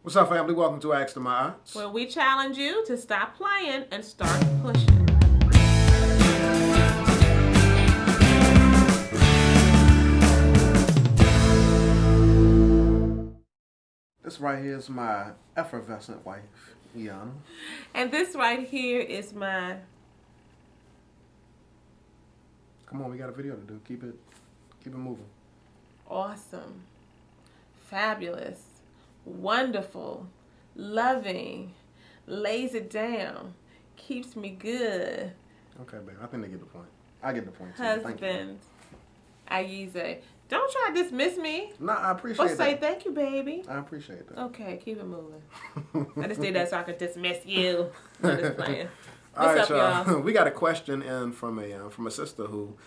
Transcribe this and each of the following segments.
What's up, family? Welcome to Ask to My Aunts. Where we challenge you to stop playing and start pushing. This right here is my effervescent wife, Iana. And this right here is my... Come on, we got a video to do. Keep it moving. awesome, fabulous, wonderful, loving, lays it down, keeps me good. Okay, babe. I think they get the point. I get the point too. Husband, Ayize. Don't try to dismiss me. Nah, I appreciate Or that. say thank you, baby. I appreciate that. Okay, keep it moving. I just did that so I could dismiss you. I'm just playing. All What's right, up, y'all? We got a question in from a sister who,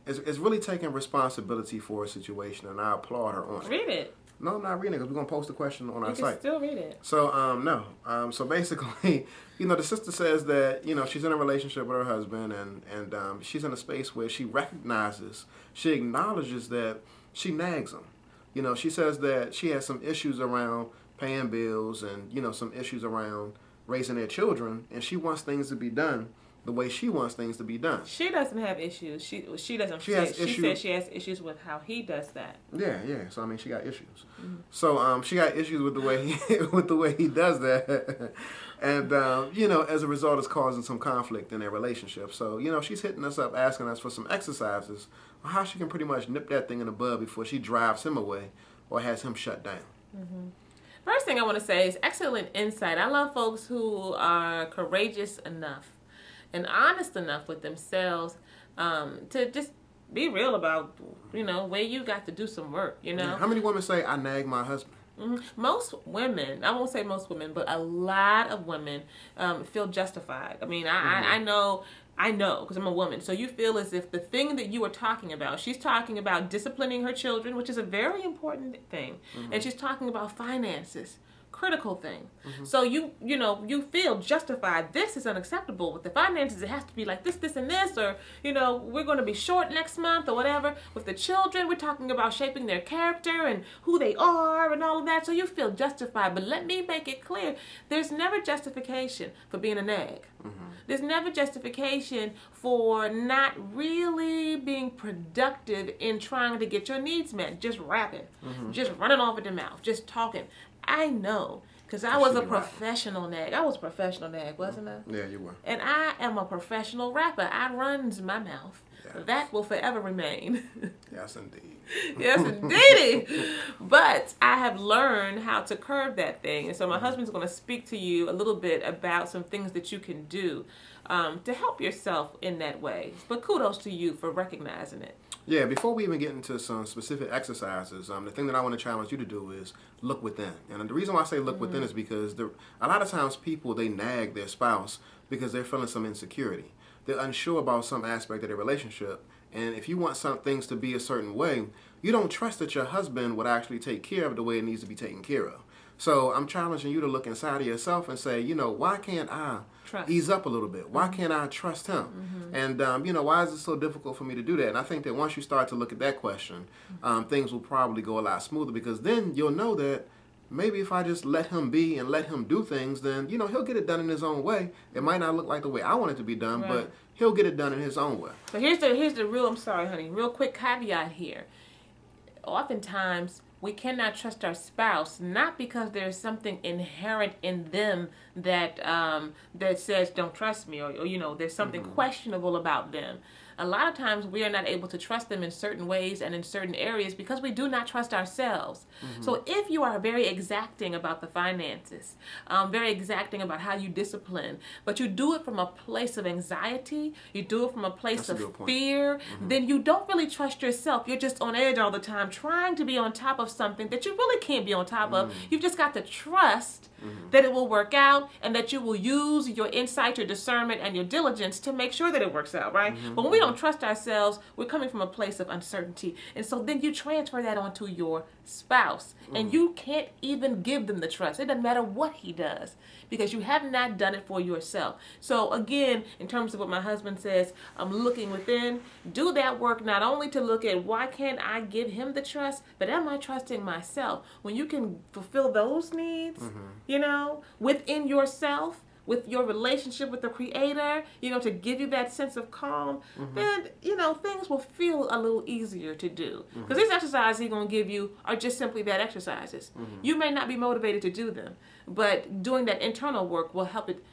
is really taking responsibility for a situation, and I applaud her on it. Read it. No, I'm not reading it because we're gonna post the question on our You site. can still read it. So no. So basically, the sister says that she's in a relationship with her husband, and she's in a space where she recognizes, she acknowledges that she nags him. She says that she has some issues around paying bills and some issues around raising their children, and she wants things to be done the way she wants things to be done. She doesn't have issues. She doesn't. She said she has issues with how he does that. Yeah. So I mean, she got issues. Mm-hmm. So she got issues with the way he does that, and as a result, it's causing some conflict in their relationship. So she's hitting us up, asking us for some exercises on how she can pretty much nip that thing in the bud before she drives him away or has him shut down. Mm-hmm. First thing I want to say is excellent insight. I love folks who are courageous enough and honest enough with themselves to just be real about, where you got to do some work, Yeah. How many women say, I nag my husband? Mm-hmm. Most women, I won't say most women, but a lot of women feel justified. I mean, I know because I'm a woman. So you feel as if the thing that you are talking about, she's talking about disciplining her children, which is a very important thing. Mm-hmm. And she's talking about finances, critical thing. Mm-hmm. So you feel justified. This is unacceptable. With the finances, it has to be like this, and this, or, we're going to be short next month or whatever. With the children, we're talking about shaping their character and who they are and all of that. So you feel justified. But let me make it clear, there's never justification for being a nag. Mm-hmm. There's never justification for not really being productive in trying to get your needs met. Just rapping, just running off at the mouth, just talking. I know, because I was a professional nag. I was a professional nag, wasn't I? Yeah, you were. And I am a professional rapper. I runs my mouth. Yes. That will forever remain. Yes, indeed. Yes, indeed. But I have learned how to curb that thing. And so my husband's going to speak to you a little bit about some things that you can do to help yourself in that way. But kudos to you for recognizing it. Yeah, before we even get into some specific exercises, the thing that I want to challenge you to do is look within. And the reason why I say look within is because a lot of times people, they nag their spouse because they're feeling some insecurity. They're unsure about some aspect of their relationship. And if you want some things to be a certain way, you don't trust that your husband would actually take care of it the way it needs to be taken care of. So I'm challenging you to look inside of yourself and say, why can't I ease up a little bit? Why can't I trust him? And, why is it so difficult for me to do that? And I think that once you start to look at that question, things will probably go a lot smoother, because then you'll know that maybe if I just let him be and let him do things, then, he'll get it done in his own way. It might not look like the way I want it to be done, but he'll get it done in his own way. So here's the real, I'm sorry, honey, real quick caveat here. Oftentimes, we cannot trust our spouse, not because there's something inherent in them that that says don't trust me, or there's something questionable about them. A lot of times we are not able to trust them in certain ways and in certain areas because we do not trust ourselves. So if you are very exacting about the finances, very exacting about how you discipline, but you do it from a place of anxiety, you do it from a place of fear, then you don't really trust yourself. You're just on edge all the time, trying to be on top of something that you really can't be on top of. You've just got to trust that it will work out, and that you will use your insight, your discernment, and your diligence to make sure that it works out, right? But when we don't trust ourselves, we're coming from a place of uncertainty. And so then you transfer that onto your spouse. And you can't even give them the trust. It doesn't matter what he does, because you have not done it for yourself. So again, in terms of what my husband says, I'm looking within. Do that work not only to look at why can't I give him the trust, but am I trusting myself? When you can fulfill those needs, within yourself, with your relationship with the Creator, to give you that sense of calm, then, things will feel a little easier to do. Because these exercises he's going to give you are just simply that, exercises. You may not be motivated to do them, but doing that internal work will help it,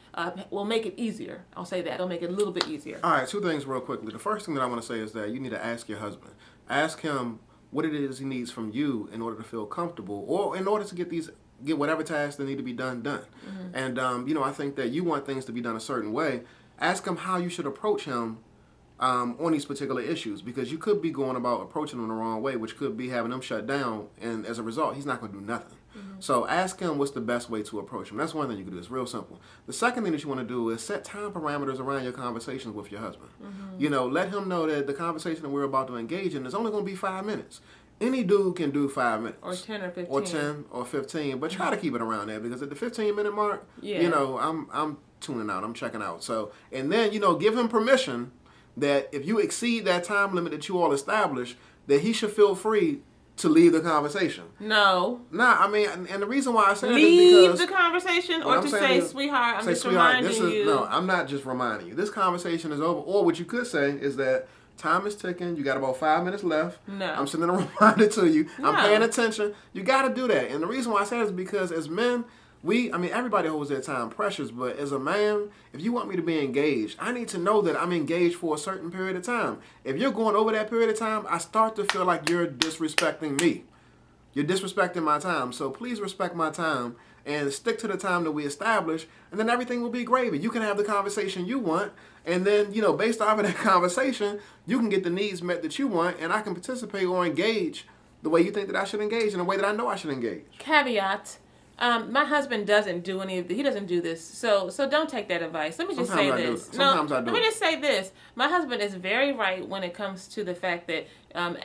will make it easier. I'll say that. It'll make it a little bit easier. All right, 2 things real quickly. The first thing that I want to say is that you need to ask your husband. Ask him what it is he needs from you in order to feel comfortable, or in order to get whatever tasks that need to be done. And, I think that you want things to be done a certain way. Ask him how you should approach him on these particular issues, because you could be going about approaching them the wrong way, which could be having him shut down, and as a result, he's not going to do nothing. So ask him what's the best way to approach him. That's one thing you can do. It's real simple. The second thing that you want to do is set time parameters around your conversations with your husband. Let him know that the conversation that we're about to engage in is only going to be 5 minutes. Any dude can do 5 minutes. Or 10 or 15. Or 10 or 15. But try to keep it around there, because at the 15-minute mark, I'm tuning out. I'm checking out. So, and then, give him permission that if you exceed that time limit that you all established, that he should feel free to leave the conversation. No. Nah, I mean, and the reason why I say that is because... Leave the conversation, or to say, sweetheart, I'm just reminding you. No, I'm not just reminding you. This conversation is over. Or what you could say is that time is ticking. You got about 5 minutes left. No. I'm sending a reminder to you. No. I'm paying attention. You got to do that. And the reason why I say that is because as men, everybody holds their time precious, but as a man, if you want me to be engaged, I need to know that I'm engaged for a certain period of time. If you're going over that period of time, I start to feel like you're disrespecting me. You're disrespecting my time. So please respect my time and stick to the time that we establish, and then everything will be gravy. You can have the conversation you want, and then, based off of that conversation, you can get the needs met that you want, and I can participate or engage the way you think that I should engage, in the way that I know I should engage. Caveat. My husband doesn't do he doesn't do this. So don't take that advice. Let me just say this. Sometimes I do. Let me just say this. My husband is very right when it comes to the fact that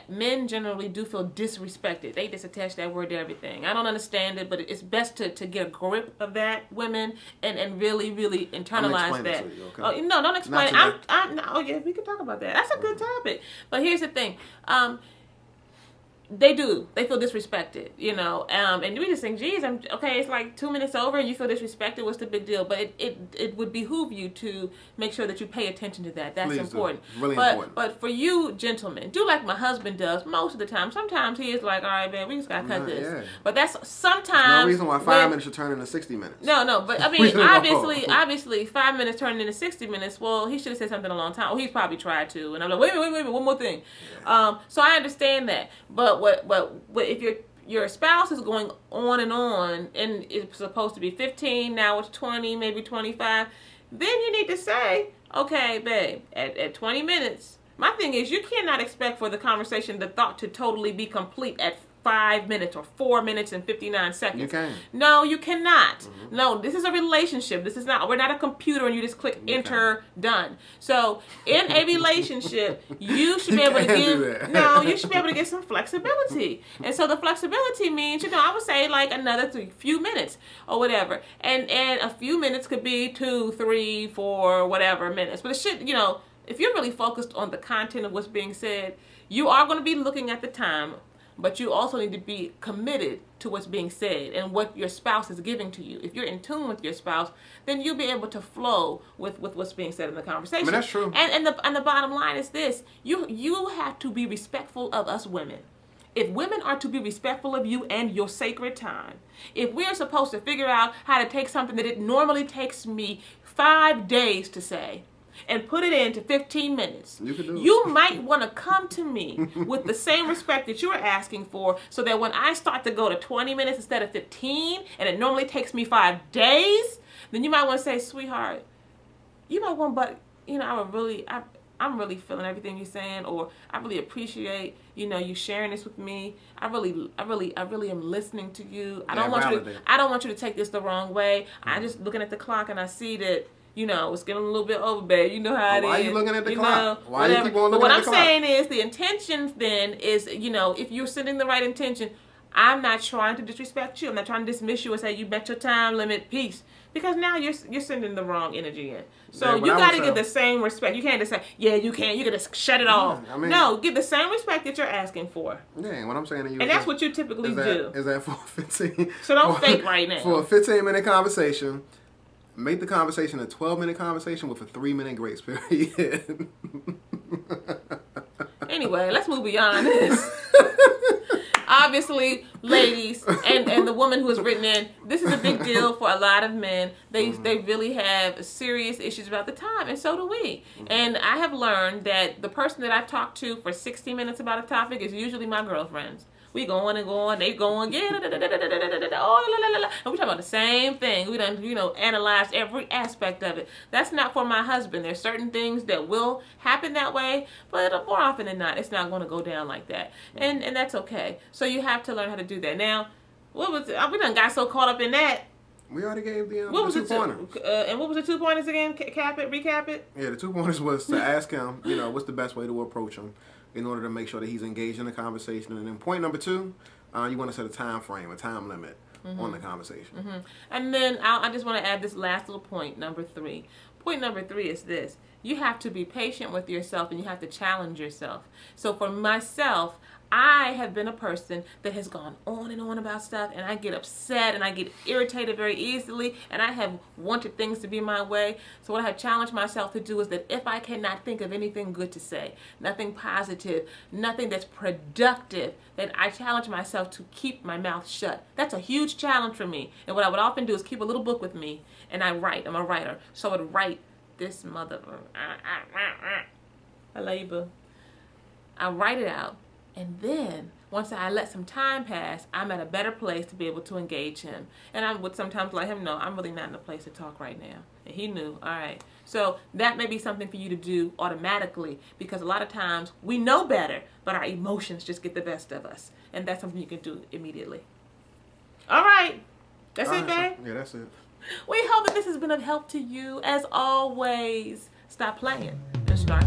men generally do feel disrespected. They just attach that word to everything. I don't understand it, but it's best to get a grip of that, women, and really, really internalize that. It to you, okay? Oh, no, don't explain. Oh yeah, we can talk about that. That's a good topic. But here's the thing. They do. They feel disrespected, and we just think, geez, it's like 2 minutes over and you feel disrespected. What's the big deal? But it would behoove you to make sure that you pay attention to that. That's important. Really important. But for you, gentlemen, do like my husband does most of the time. Sometimes he is like, all right, man, we just got to cut this. Yeah. But that's sometimes... There's no reason why 5 minutes should turn into 60 minutes. No, but I mean, obviously, 5 minutes turning into 60 minutes, well, he should have said something a long time. Well, he's probably tried to. And I'm like, wait a minute, one more thing. Yeah. So I understand that. But if your spouse is going on and it's supposed to be 15, now it's 20, maybe 25, then you need to say, okay, babe, at 20 minutes, my thing is you cannot expect for the conversation, the thought to totally be complete at 5 minutes or 4 minutes and 59 seconds. You can. No, you cannot. Mm-hmm. No, this is a relationship. We're not a computer and you just click enter, done. So in a relationship, you should be able to give some flexibility. And so the flexibility means, I would say like another few minutes or whatever. And a few minutes could be 2, 3, 4, whatever minutes. But it should, if you're really focused on the content of what's being said, you are going to be looking at the time. But you also need to be committed to what's being said and what your spouse is giving to you. If you're in tune with your spouse, then you'll be able to flow with what's being said in the conversation. I mean, that's true. And the bottom line is this. You have to be respectful of us women. If women are to be respectful of you and your sacred time, if we're supposed to figure out how to take something that it normally takes me 5 days to say, and put it into 15 minutes. You might want to come to me with the same respect that you're asking for, so that when I start to go to 20 minutes instead of 15, and it normally takes me 5 days, then you might want to say, sweetheart, you might want, but I'm really feeling everything you're saying, or I really appreciate, you sharing this with me. I really am listening to you. I don't want you to take this the wrong way. I'm just looking at the clock and I see that it's getting a little bit over, babe. You know how it is. Why are you looking at the clock? Why whatever. you keep on looking looking at the clock? What I'm saying is the intentions then is, if you're sending the right intention, I'm not trying to disrespect you. I'm not trying to dismiss you and say you met your time limit, peace. Because now you're sending the wrong energy in. So you got to give the same respect. You can't just say, yeah, you can't. You got to shut it off. No, give the same respect that you're asking for. Yeah, what I'm saying to you and that's what you typically do. Is that for 15? So don't fake right now. For a 15-minute conversation, make the conversation a 12-minute conversation with a 3-minute grace period. Anyway, let's move beyond this. Obviously, ladies, and the woman who has written in, this is a big deal for a lot of men. They really have serious issues about the time, and so do we. And I have learned that the person that I've talked to for 60 minutes about a topic is usually my girlfriends. We going and going, they going, yeah, and we talking about the same thing. We done, analyzed every aspect of it. That's not for my husband. There's certain things that will happen that way, but more often than not, it's not going to go down like that. And that's okay. So you have to learn how to do that. Now, we done got so caught up in that. We already gave the 2-pointers. And what was the 2 pointers again? Recap it? Yeah, the 2 pointers was to ask him, what's the best way to approach him in order to make sure that he's engaged in the conversation. And then point number 2, you want to set a time frame, a time limit on the conversation. And then I just want to add this last little point, number 3. Point number 3 is this. You have to be patient with yourself and you have to challenge yourself. So for myself, I have been a person that has gone on and on about stuff, and I get upset and I get irritated very easily, and I have wanted things to be my way. So what I have challenged myself to do is that if I cannot think of anything good to say, nothing positive, nothing that's productive, then I challenge myself to keep my mouth shut. That's a huge challenge for me. And what I would often do is keep a little book with me, and I write. I'm a writer. So I would write this mother. I love you, boo. I write it out. And then, once I let some time pass, I'm at a better place to be able to engage him. And I would sometimes let him know, I'm really not in a place to talk right now. And he knew, all right. So that may be something for you to do automatically, because a lot of times we know better, but our emotions just get the best of us. And that's something you can do immediately. All right. That's it, babe? Yeah, that's it. We hope that this has been of help to you. As always, stop playing and start